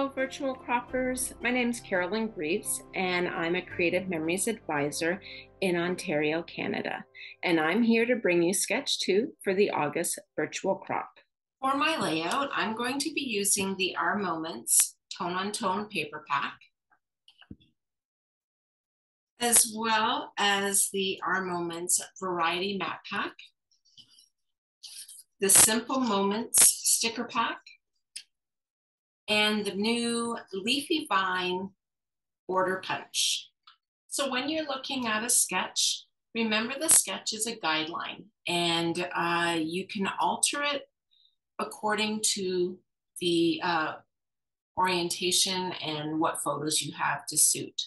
Hello, virtual croppers. My name is Carolyn Greaves, and I'm a Creative Memories Advisor in Ontario, Canada. And I'm here to bring you Sketch 2 for the August virtual crop. For my layout, I'm going to be using the Our Moments tone-on-tone paper pack, as well as the Our Moments variety map pack, the Simple Moments sticker pack, and the new Leafy Vine border punch. So when you're looking at a sketch, remember the sketch is a guideline, and you can alter it according to the orientation and what photos you have to suit.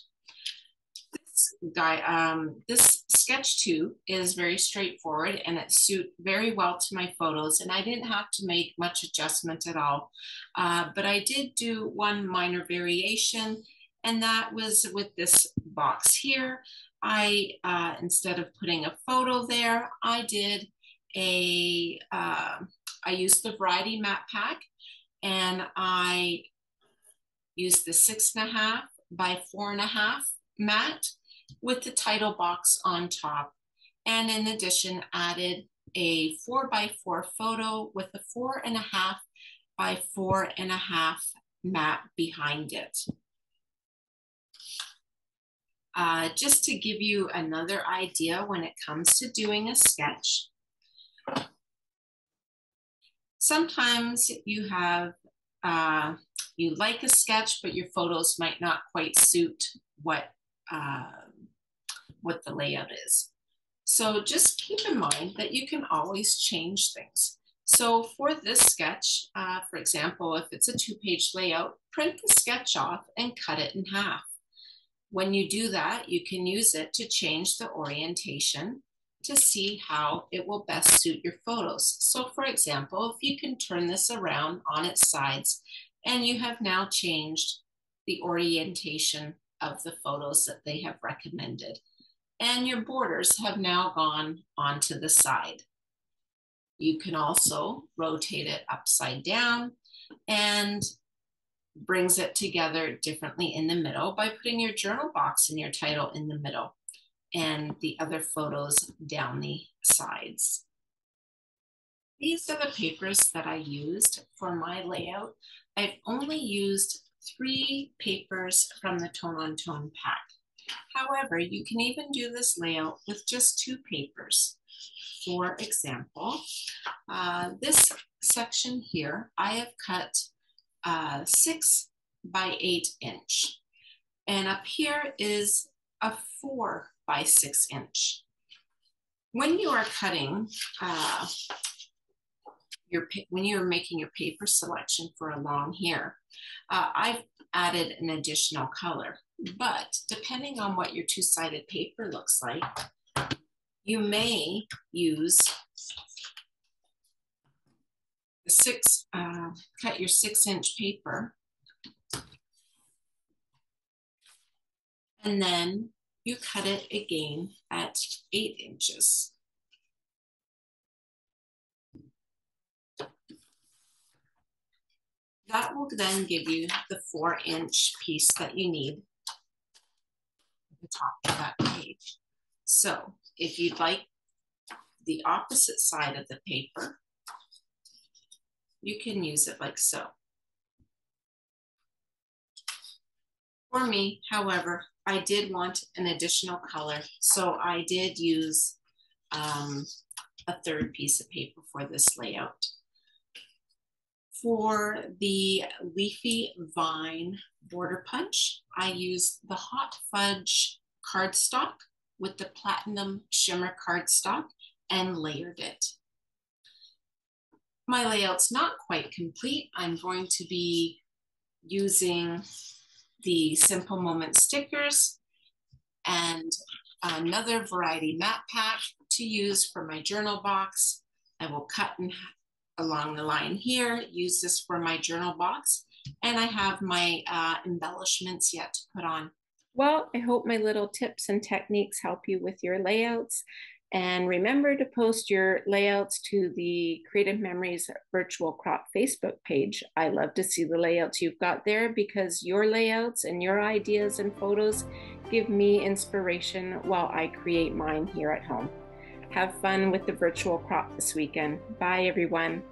This sketch 2 is very straightforward, and it suits very well to my photos, and I didn't have to make much adjustment at all. But I did do one minor variation, and that was with this box here. Instead of putting a photo there, I used the variety map pack, and I used the 6.5 by 4.5 mat with the title box on top, and in addition added a 4x4 photo with a 4.5 by 4.5 mat behind it. Just to give you another idea when it comes to doing a sketch, sometimes you have you like a sketch, but your photos might not quite suit what the layout is. So just keep in mind that you can always change things. So for this sketch, for example, if it's a 2-page layout, print the sketch off and cut it in half. When you do that, you can use it to change the orientation to see how it will best suit your photos. So for example, if you can turn this around on its sides, and you have now changed the orientation of the photos that they have recommended. And your borders have now gone onto the side. You can also rotate it upside down and brings it together differently in the middle by putting your journal box and your title in the middle and the other photos down the sides. These are the papers that I used for my layout. I've only used 3 papers from the tone-on-tone pack. However, you can even do this layout with just 2 papers. For example, this section here, I have cut 6 by 8 inch. And up here is a 4 by 6 inch. When you are cutting, when you're making your paper selection for a long hair, I've added an additional color, but depending on what your 2-sided paper looks like, you may use cut your 6-inch paper, and then you cut it again at 8 inches. That will then give you the 4-inch piece that you need at the top of that page. So if you'd like the opposite side of the paper, you can use it like so. For me, however, I did want an additional color, so I did use a 3rd piece of paper for this layout. For the Leafy Vine border punch, I used the Hot Fudge cardstock with the Platinum Shimmer cardstock and layered it. My layout's not quite complete. I'm going to be using the Simple Moment stickers and another variety map pack to use for my journal box. I will cut along the line here, use this for my journal box, and I have my embellishments yet to put on. Well, I hope my little tips and techniques help you with your layouts. And remember to post your layouts to the Creative Memories Virtual Crop Facebook page. I love to see the layouts you've got there because your layouts and your ideas and photos give me inspiration while I create mine here at home. Have fun with the virtual crop this weekend. Bye, everyone.